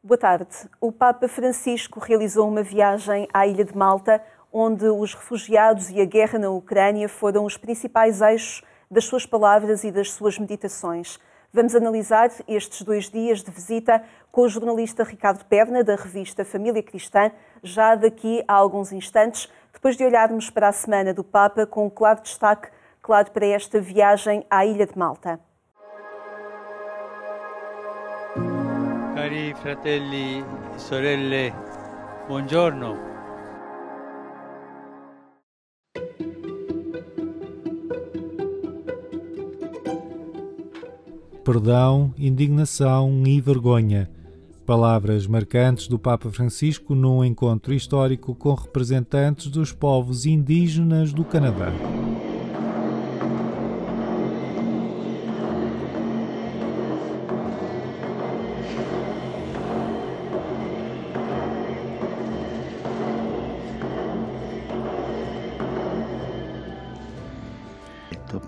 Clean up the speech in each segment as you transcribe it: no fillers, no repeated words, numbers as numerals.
Boa tarde. O Papa Francisco realizou uma viagem à Ilha de Malta, onde os refugiados e a guerra na Ucrânia foram os principais eixos das suas palavras e das suas meditações. Vamos analisar estes 2 dias de visita com o jornalista Ricardo Perna, da revista Família Cristã, já daqui a alguns instantes, depois de olharmos para a Semana do Papa com um claro destaque, claro, para esta viagem à Ilha de Malta. Cari fratelli e sorelle, buongiorno. Perdão, indignação e vergonha. Palavras marcantes do Papa Francisco num encontro histórico com representantes dos povos indígenas do Canadá.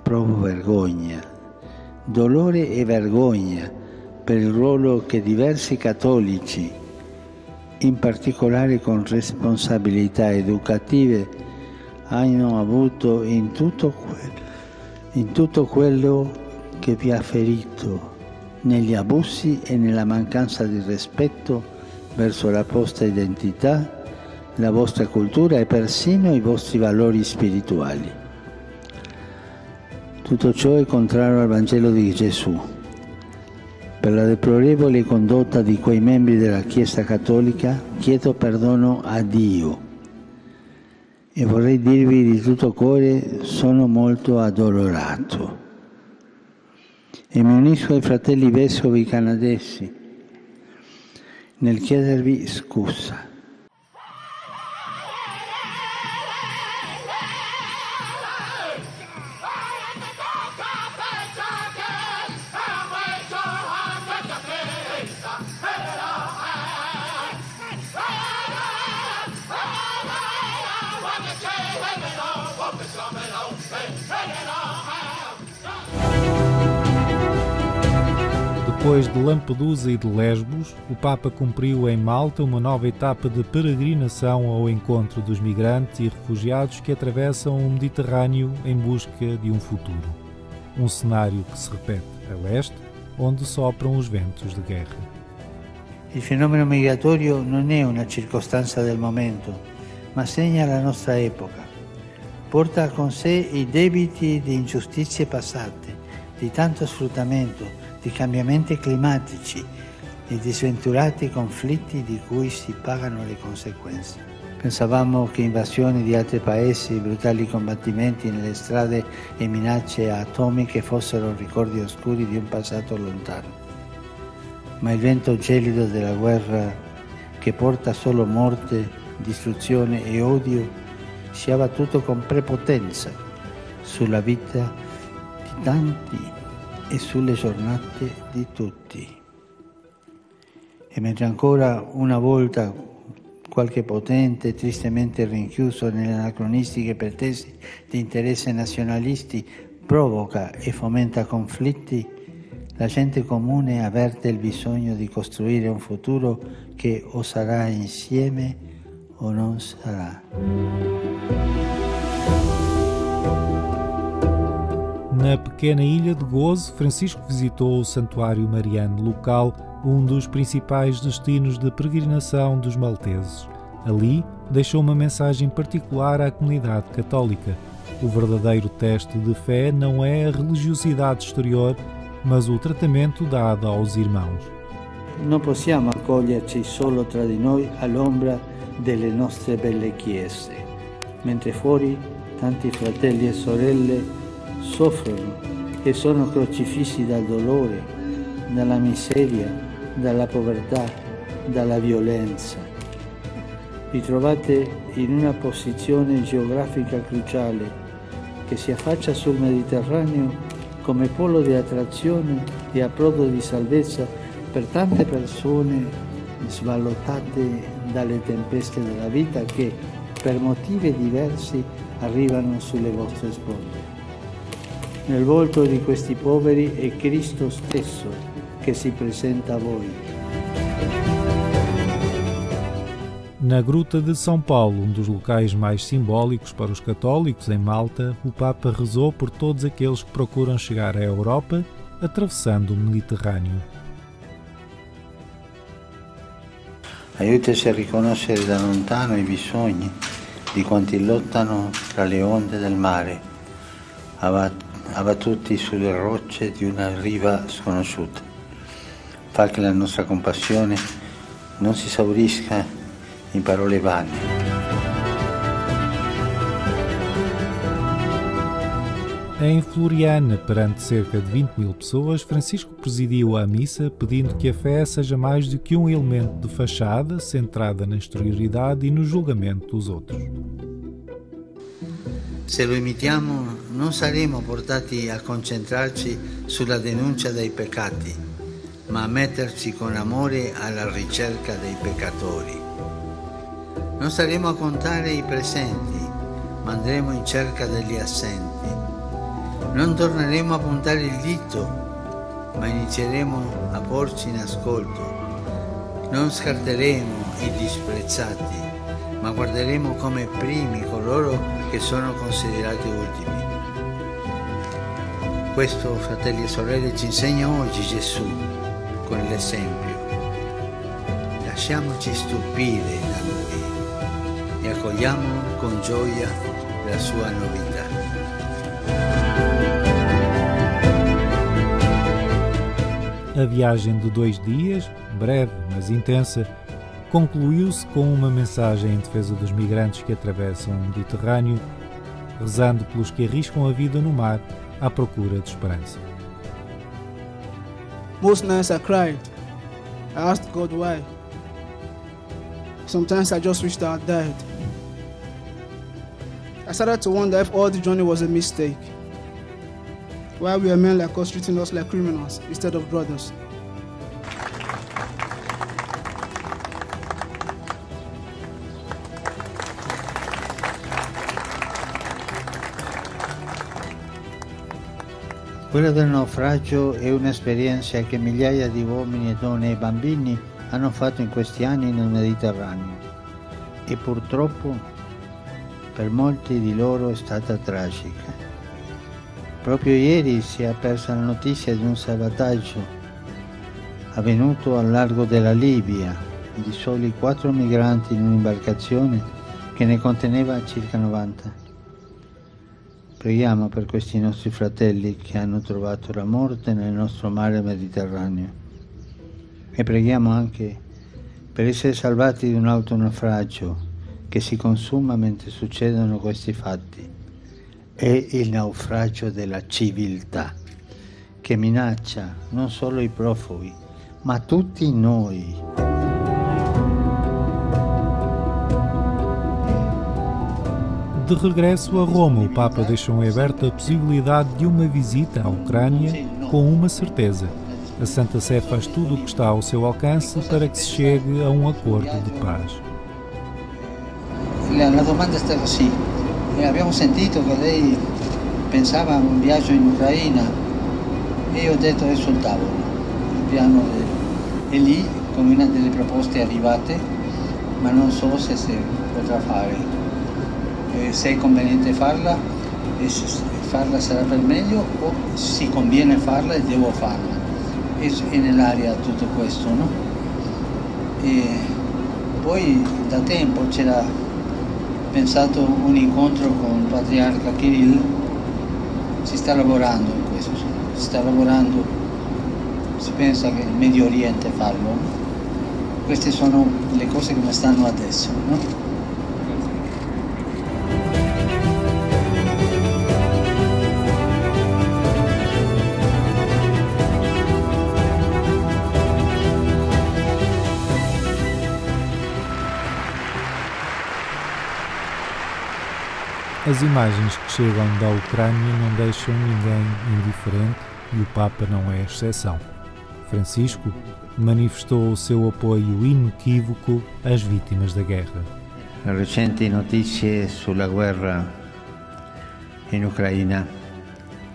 Provo vergogna, dolore e vergogna per il ruolo che diversi cattolici, in particolare con responsabilità educative, hanno avuto in tutto quello che vi ha ferito, negli abusi e nella mancanza di rispetto verso la vostra identità, la vostra cultura e persino i vostri valori spirituali. Tutto ciò è contrario al Vangelo di Gesù. Per la deplorevole condotta di quei membri della Chiesa Cattolica chiedo perdono a Dio e vorrei dirvi di tutto cuore sono molto addolorato. E mi unisco ai fratelli vescovi canadesi nel chiedervi scusa. Depois de Lampedusa e de Lesbos, o Papa cumpriu em Malta uma nova etapa de peregrinação ao encontro dos migrantes e refugiados que atravessam o Mediterrâneo em busca de um futuro. Um cenário que se repete a leste, onde sopram os ventos de guerra. Il fenomeno migratorio non è una circostanza del momento, ma segna la nostra epoca. Porta con sé i debiti di ingiustizie passate, di tanto sfruttamento, di cambiamenti climatici e di sventurati conflitti di cui si pagano le conseguenze. Pensavamo che invasioni di altri paesi, brutali combattimenti nelle strade e minacce atomiche fossero ricordi oscuri di un passato lontano. Ma il vento gelido della guerra, che porta solo morte, distruzione e odio, si è abbattuto con prepotenza sulla vita di tanti e sulle giornate di tutti. E mentre ancora una volta qualche potente tristemente rinchiuso nelle anacronistiche pretese di interessi nazionalisti provoca e fomenta conflitti, la gente comune avverte il bisogno di costruire un futuro che o sarà insieme o non sarà. Na pequena ilha de Gozo, Francisco visitou o Santuário Mariano local, um dos principais destinos de peregrinação dos malteses. Ali, deixou uma mensagem particular à comunidade católica. O verdadeiro teste de fé não é a religiosidade exterior, mas o tratamento dado aos irmãos. Non possiamo accoglierci solo tra di noi all'ombra delle nostre belle chiese, mentre fuori tanti fratelli e sorelle soffrono e sono crocifissi dal dolore, dalla miseria, dalla povertà, dalla violenza. Vi trovate in una posizione geografica cruciale che si affaccia sul Mediterraneo come polo di attrazione e approdo di salvezza per tante persone sballottate dalle tempeste della vita che, per motivi diversi, arrivano sulle vostre sponde. Nel volto di questi poveri è Cristo stesso che si presenta a voi. Na Gruta de São Paulo, um dos locais mais simbólicos para os católicos em Malta, o Papa rezou por todos aqueles que procuram chegar à Europa atravessando o Mediterrâneo. Aiutaci a riconoscere da lontano i bisogni di quanti lottano tra le onde del mare, abbattuti sulle rocce di una riva sconosciuta. Fa che la nostra compassione non si esaurisca in parole vane. Em Floriana, perante cerca de 20.000 pessoas, Francisco presidiu a missa pedindo que a fé seja mais do que um elemento de fachada centrada na exterioridade e no julgamento dos outros. Se lo imitiamo non saremo portati a concentrarci sulla denuncia dei peccati, ma a metterci con amore alla ricerca dei peccatori. Non staremo a contare i presenti, ma andremo in cerca degli assenti. Non torneremo a puntare il dito, ma inizieremo a porci in ascolto. Non scarteremo i disprezzati, ma guarderemo come primi coloro che sono considerati ultimi. Questo, fratelli e sorelle, ci insegna oggi Gesù con l'esempio. Lasciamoci stupire da Lui e accogliamo con gioia la sua novità. A viagem de 2 dias, breve mas intensa, concluiu-se com uma mensagem em defesa dos migrantes que atravessam o Mediterrâneo, rezando pelos que arriscam a vida no mar à procura de esperança. Most nights I cried. I asked God why. Sometimes I just wished I had died. I started to wonder if all the journey was a mistake. Why were men like us treating us like criminals instead of brothers? Quella del naufragio è un'esperienza che migliaia di uomini e donne e bambini hanno fatto in questi anni nel Mediterraneo e purtroppo per molti di loro è stata tragica. Proprio ieri si è persa la notizia di un salvataggio avvenuto al largo della Libia di soli 4 migranti in un'imbarcazione che ne conteneva circa 90. Preghiamo per questi nostri fratelli che hanno trovato la morte nel nostro mare Mediterraneo e preghiamo anche per essere salvati di un autonaufragio che si consuma mentre succedono questi fatti. È il naufragio della civiltà che minaccia non solo i profughi ma tutti noi. De regresso a Roma, o Papa deixou em aberto a possibilidade de uma visita à Ucrânia com uma certeza. A Santa Sé faz tudo o que está ao seu alcance para que se chegue a um acordo de paz. La domanda è stata sì. Abbiamo sentito che lei pensava a un viaggio in Ucraina e io ho detto è sul tavolo. Il piano è lì con una delle proposte arrivate, ma non so se si potrà fare. Se è conveniente farla, farla sarà per meglio o si conviene farla e devo farla. È nell'aria tutto questo, no? E poi da tempo c'era pensato un incontro con il patriarca Kirill, si sta lavorando in questo, si sta lavorando, si pensa che il Medio Oriente farlo. Queste sono le cose come stanno adesso, no? As imagens que chegam da Ucrânia não deixam ninguém indiferente e o Papa não é exceção. Francisco manifestou o seu apoio inequívoco às vítimas da guerra. Le recenti notizie sulla guerra in Ucraina,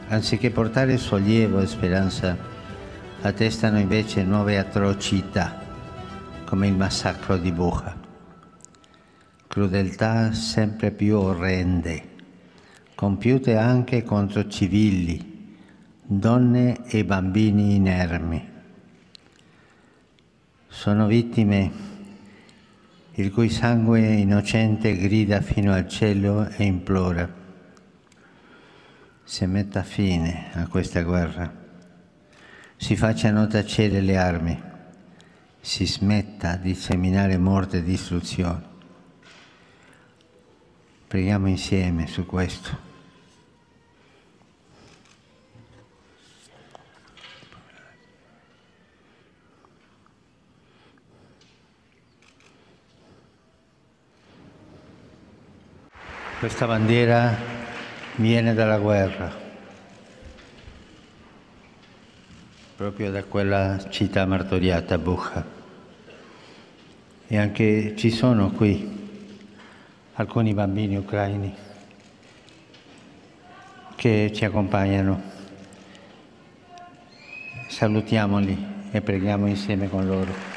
anziché portare sollievo e speranza, attestano invece nuove atrocità, come il massacro di Bucha. crudeltà sempre più orrende, compiute anche contro civili, donne e bambini inermi. Sono vittime il cui sangue innocente grida fino al cielo e implora: si metta fine a questa guerra, si facciano tacere le armi, si smetta di seminare morte e distruzione. Preghiamo insieme su questo. Questa bandiera viene dalla guerra, proprio da quella città martoriata, Bucha. E anche ci sono qui alcuni bambini ucraini che ci accompagnano. Salutiamoli e preghiamo insieme con loro.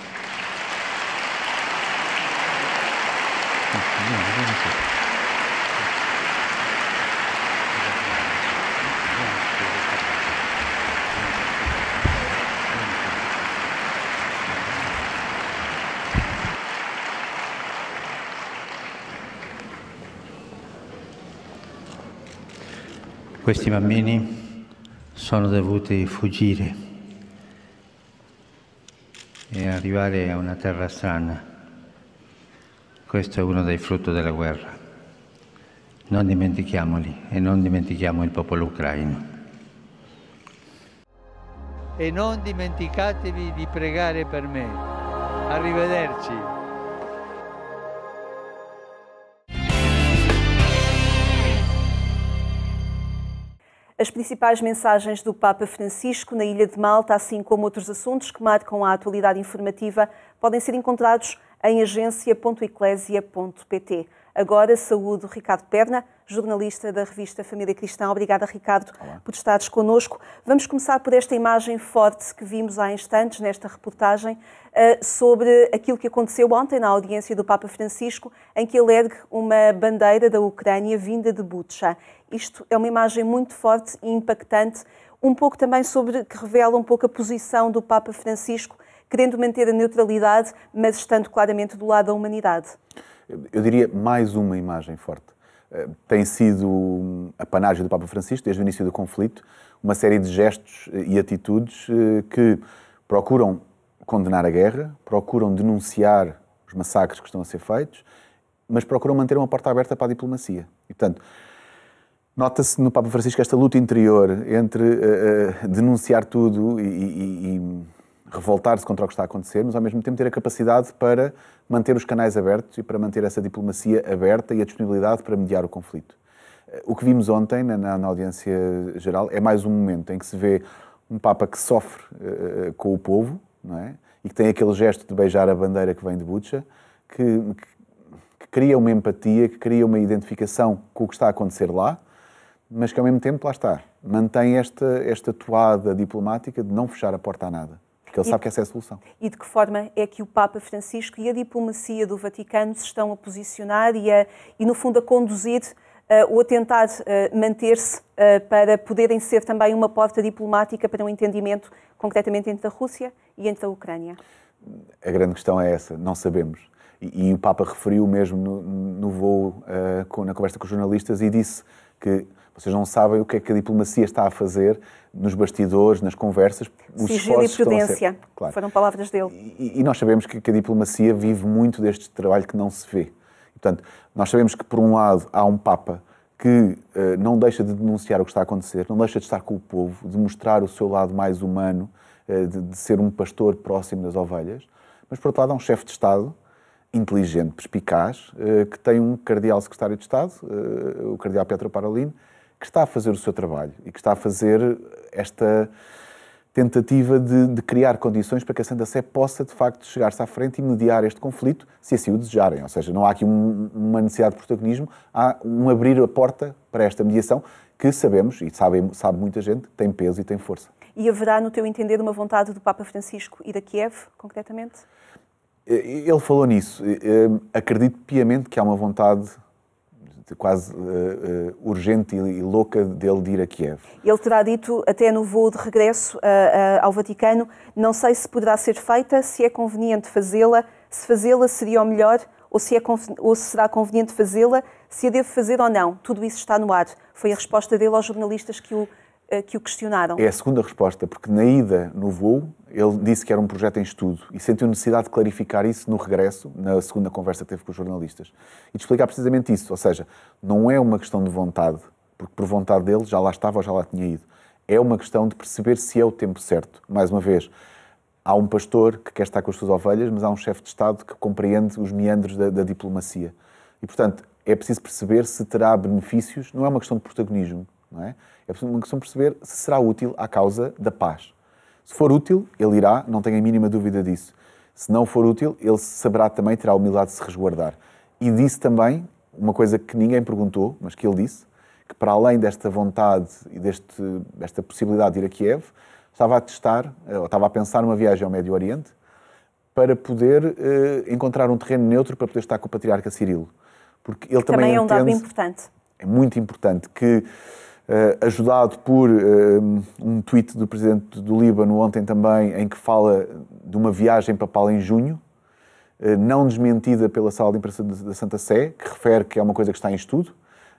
Questi bambini sono dovuti fuggire e arrivare a una terra strana. Questo è uno dei frutti della guerra. Non dimentichiamoli e non dimentichiamo il popolo ucraino. E non dimenticatevi di pregare per me. Arrivederci. As principais mensagens do Papa Francisco na Ilha de Malta, assim como outros assuntos que marcam a atualidade informativa, podem ser encontrados em agência.eclésia.pt. Agora saúdo Ricardo Perna, jornalista da revista Família Cristã. Obrigada, Ricardo, por estares connosco. Vamos começar por esta imagem forte que vimos há instantes nesta reportagem sobre aquilo que aconteceu ontem na audiência do Papa Francisco, em que ele ergue uma bandeira da Ucrânia vinda de Bucha. Isto é uma imagem muito forte e impactante, um pouco também que revela um pouco a posição do Papa Francisco, querendo manter a neutralidade, mas estando claramente do lado da humanidade. Eu diria mais uma imagem forte. Tem sido a panagem do Papa Francisco, desde o início do conflito, uma série de gestos e atitudes que procuram condenar a guerra, procuram denunciar os massacres que estão a ser feitos, mas procuram manter uma porta aberta para a diplomacia. E, portanto, nota-se no Papa Francisco esta luta interior entre denunciar tudo e revoltar-se contra o que está a acontecer, mas ao mesmo tempo ter a capacidade para manter os canais abertos e para manter essa diplomacia aberta e a disponibilidade para mediar o conflito. O que vimos ontem na audiência geral é mais um momento em que se vê um Papa que sofre com o povo, não é? E que tem aquele gesto de beijar a bandeira que vem de Bucha, que cria uma empatia, que cria uma identificação com o que está a acontecer lá, mas que ao mesmo tempo, lá está, mantém esta toada diplomática de não fechar a porta a nada. Porque ele sabe que essa é a solução. E de que forma é que o Papa Francisco e a diplomacia do Vaticano se estão a posicionar e no fundo, a conduzir ou a tentar manter-se para poderem ser também uma porta diplomática para um entendimento, concretamente, entre a Rússia e entre a Ucrânia? A grande questão é essa, não sabemos. E o Papa referiu mesmo no voo, na conversa com os jornalistas, e disse que vocês não sabem o que é que a diplomacia está a fazer nos bastidores, nas conversas. Sigilo e prudência, claro. Foram palavras dele. E nós sabemos que a diplomacia vive muito deste trabalho que não se vê. E, portanto, nós sabemos que, por um lado, há um Papa que não deixa de denunciar o que está a acontecer, não deixa de estar com o povo, de mostrar o seu lado mais humano, de ser um pastor próximo das ovelhas. Mas, por outro lado, há um chefe de Estado inteligente, perspicaz, que tem um cardeal secretário de Estado, o cardeal Pietro Parolin, que está a fazer o seu trabalho e que está a fazer esta tentativa de criar condições para que a Santa Sé possa, de facto, chegar-se à frente e mediar este conflito, se assim o desejarem. Ou seja, não há aqui uma necessidade de protagonismo, há um abrir a porta para esta mediação que sabemos, e sabe muita gente, tem peso e tem força. E haverá, no teu entender, uma vontade do Papa Francisco ir a Kiev, concretamente? Ele falou nisso. Acredito piamente que há uma vontade quase urgente e louca dele de ir a Kiev. Ele terá dito, até no voo de regresso ao Vaticano, não sei se poderá ser feita, se é conveniente fazê-la, se fazê-la seria o melhor, ou se será conveniente fazê-la, se a devo fazer ou não. Tudo isso está no ar. Foi a resposta dele aos jornalistas que o questionaram. É a segunda resposta, porque na ida, no voo, ele disse que era um projeto em estudo e sentiu necessidade de clarificar isso no regresso, na segunda conversa que teve com os jornalistas. E de explicar precisamente isso, ou seja, não é uma questão de vontade, porque por vontade dele já lá estava ou já lá tinha ido. É uma questão de perceber se é o tempo certo. Mais uma vez, há um pastor que quer estar com as suas ovelhas, mas há um chefe de Estado que compreende os meandros da diplomacia. E, portanto, é preciso perceber se terá benefícios, não é uma questão de protagonismo, não é? É uma questão de perceber se será útil à causa da paz. Se for útil, ele irá, não tenho a mínima dúvida disso. Se não for útil, ele saberá também, terá a humildade de se resguardar. E disse também, uma coisa que ninguém perguntou, mas que ele disse, que para além desta vontade e desta possibilidade de ir a Kiev, estava a testar, ou estava a pensar numa viagem ao Médio Oriente para poder encontrar um terreno neutro para poder estar com o Patriarca Cirilo. Porque ele também é um dado importante. É muito importante que, ajudado por um tweet do presidente do Líbano ontem também, em que fala de uma viagem papal em junho, não desmentida pela Sala de Imprensa da Santa Sé, que refere que é uma coisa que está em estudo,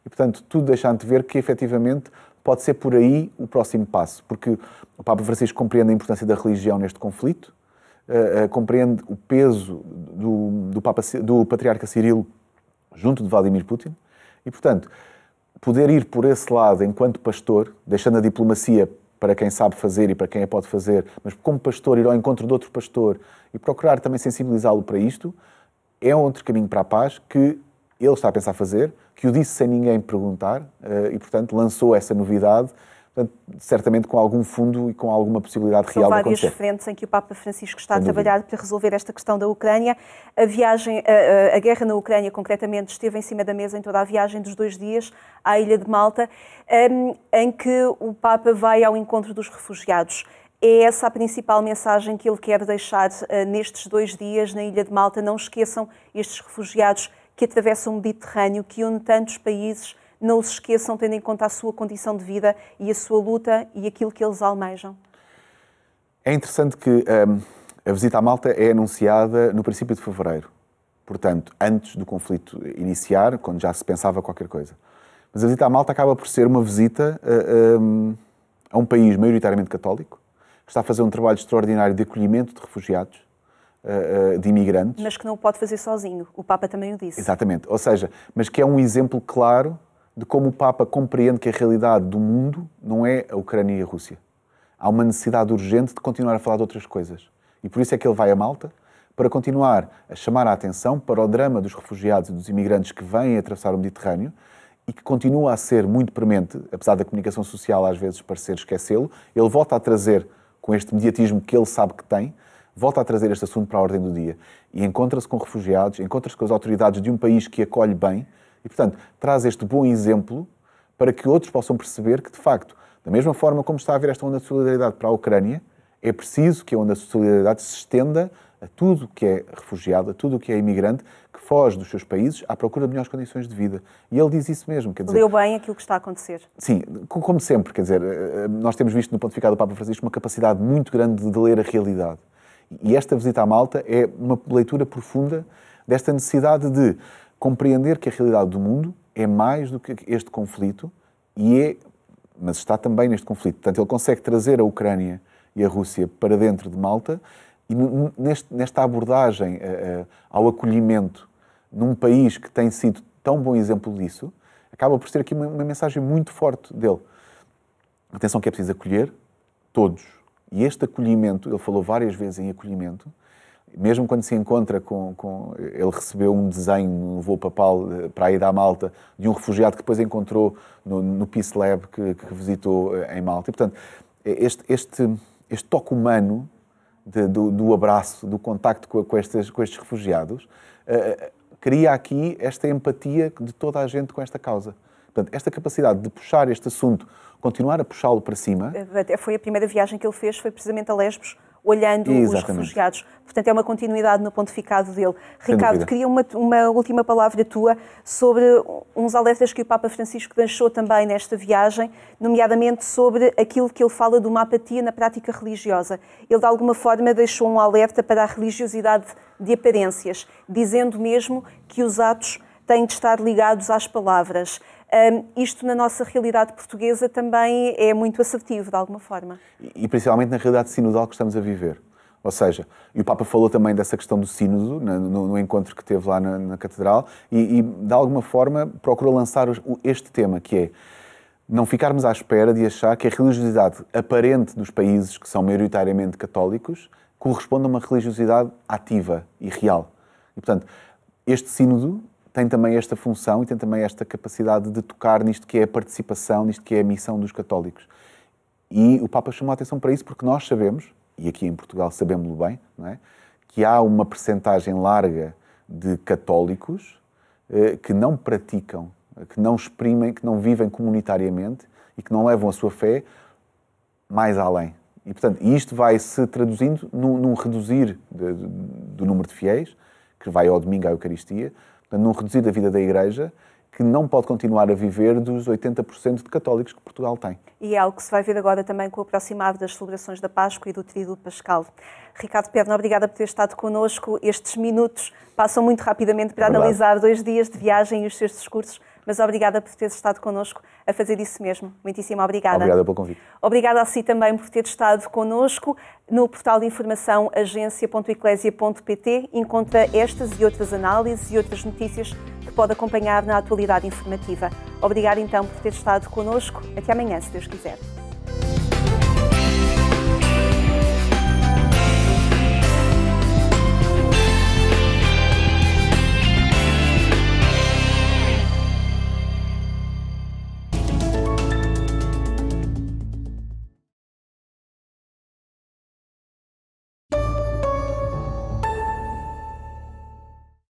e, portanto, tudo deixa antever que, efetivamente, pode ser por aí o próximo passo, porque o Papa Francisco compreende a importância da religião neste conflito, compreende o peso do Patriarca Cirilo junto de Vladimir Putin, e, portanto, poder ir por esse lado enquanto pastor, deixando a diplomacia para quem sabe fazer e para quem a pode fazer, mas como pastor ir ao encontro de outro pastor e procurar também sensibilizá-lo para isto, é um outro caminho para a paz que ele está a pensar fazer, que o disse sem ninguém perguntar e, portanto, lançou essa novidade, portanto, certamente com algum fundo e com alguma possibilidade real de acontecer. São várias frentes em que o Papa Francisco está a trabalhar para resolver esta questão da Ucrânia. A guerra na Ucrânia, concretamente, esteve em cima da mesa em toda a viagem dos 2 dias à Ilha de Malta, em que o Papa vai ao encontro dos refugiados. É essa a principal mensagem que ele quer deixar nestes 2 dias na Ilha de Malta. Não esqueçam estes refugiados que atravessam o Mediterrâneo, que une tantos países. Não os esqueçam, tendo em conta a sua condição de vida e a sua luta e aquilo que eles almejam. É interessante que a visita à Malta é anunciada no princípio de fevereiro. Portanto, antes do conflito iniciar, quando já se pensava qualquer coisa. Mas a visita à Malta acaba por ser uma visita a um país maioritariamente católico, que está a fazer um trabalho extraordinário de acolhimento de refugiados, de imigrantes. Mas que não o pode fazer sozinho. O Papa também o disse. Exatamente. Ou seja, mas que é um exemplo claro de como o Papa compreende que a realidade do mundo não é a Ucrânia e a Rússia. Há uma necessidade urgente de continuar a falar de outras coisas. E por isso é que ele vai a Malta, para continuar a chamar a atenção para o drama dos refugiados e dos imigrantes que vêm atravessar o Mediterrâneo e que continua a ser muito premente, apesar da comunicação social às vezes parecer esquecê-lo. Ele volta a trazer, com este mediatismo que ele sabe que tem, volta a trazer este assunto para a ordem do dia. E encontra-se com refugiados, encontra-se com as autoridades de um país que acolhe bem, e, portanto, traz este bom exemplo para que outros possam perceber que, de facto, da mesma forma como está a haver esta onda de solidariedade para a Ucrânia, é preciso que a onda de solidariedade se estenda a tudo o que é refugiado, a tudo o que é imigrante, que foge dos seus países à procura de melhores condições de vida. E ele diz isso mesmo. Quer dizer, leu bem aquilo que está a acontecer. Sim, como sempre. Quer dizer, nós temos visto no pontificado do Papa Francisco uma capacidade muito grande de ler a realidade. E esta visita à Malta é uma leitura profunda desta necessidade de compreender que a realidade do mundo é mais do que este conflito, mas está também neste conflito. Portanto, ele consegue trazer a Ucrânia e a Rússia para dentro de Malta e nesta abordagem ao acolhimento num país que tem sido tão bom exemplo disso, acaba por ter aqui uma mensagem muito forte dele. Atenção que é preciso acolher todos. E este acolhimento, ele falou várias vezes em acolhimento, mesmo quando se encontra ele recebeu um desenho no voo papal para a ida à Malta de um refugiado que depois encontrou no Peace Lab que visitou em Malta. E, portanto, este toque humano do abraço, do contacto com estes refugiados, cria aqui esta empatia de toda a gente com esta causa. Portanto, esta capacidade de puxar este assunto, continuar a puxá-lo para cima... Até foi a primeira viagem que ele fez, foi precisamente a Lesbos, olhando os refugiados. Portanto, é uma continuidade no pontificado dele. Ricardo, queria uma última palavra tua sobre uns alertas que o Papa Francisco deixou também nesta viagem, nomeadamente sobre aquilo que ele fala de uma apatia na prática religiosa. Ele, de alguma forma, deixou um alerta para a religiosidade de aparências, dizendo mesmo que os atos têm de estar ligados às palavras. Isto, na nossa realidade portuguesa, também é muito assertivo, de alguma forma. E principalmente na realidade sinodal que estamos a viver. Ou seja, e o Papa falou também dessa questão do sínodo, no encontro que teve lá na Catedral, e de alguma forma procurou lançar este tema, que é não ficarmos à espera de achar que a religiosidade aparente dos países que são maioritariamente católicos corresponde a uma religiosidade ativa e real. E, portanto, este sínodo tem também esta função e tem também esta capacidade de tocar nisto que é a participação, nisto que é a missão dos católicos. E o Papa chamou a atenção para isso porque nós sabemos, e aqui em Portugal sabemos-lo bem, não é? Que há uma percentagem larga de católicos que não praticam, que não exprimem, que não vivem comunitariamente e que não levam a sua fé mais além. E, portanto, isto vai se traduzindo num reduzir do número de fiéis, que vai ao domingo à Eucaristia, portanto, num reduzir da vida da Igreja, que não pode continuar a viver dos 80% de católicos que Portugal tem. E é algo que se vai ver agora também com o aproximado das celebrações da Páscoa e do Tríduo Pascal. Ricardo Perna, obrigada por ter estado connosco. Estes minutos passam muito rapidamente para analisar 2 dias de viagem e os seus discursos, mas obrigada por ter estado connosco a fazer isso mesmo. Muitíssimo obrigada. Obrigada pelo convite. Obrigada a si também por ter estado connosco. No portal de informação agência.eclesia.pt encontra estas e outras análises e outras notícias que pode acompanhar na atualidade informativa. Obrigada então por ter estado connosco. Até amanhã, se Deus quiser.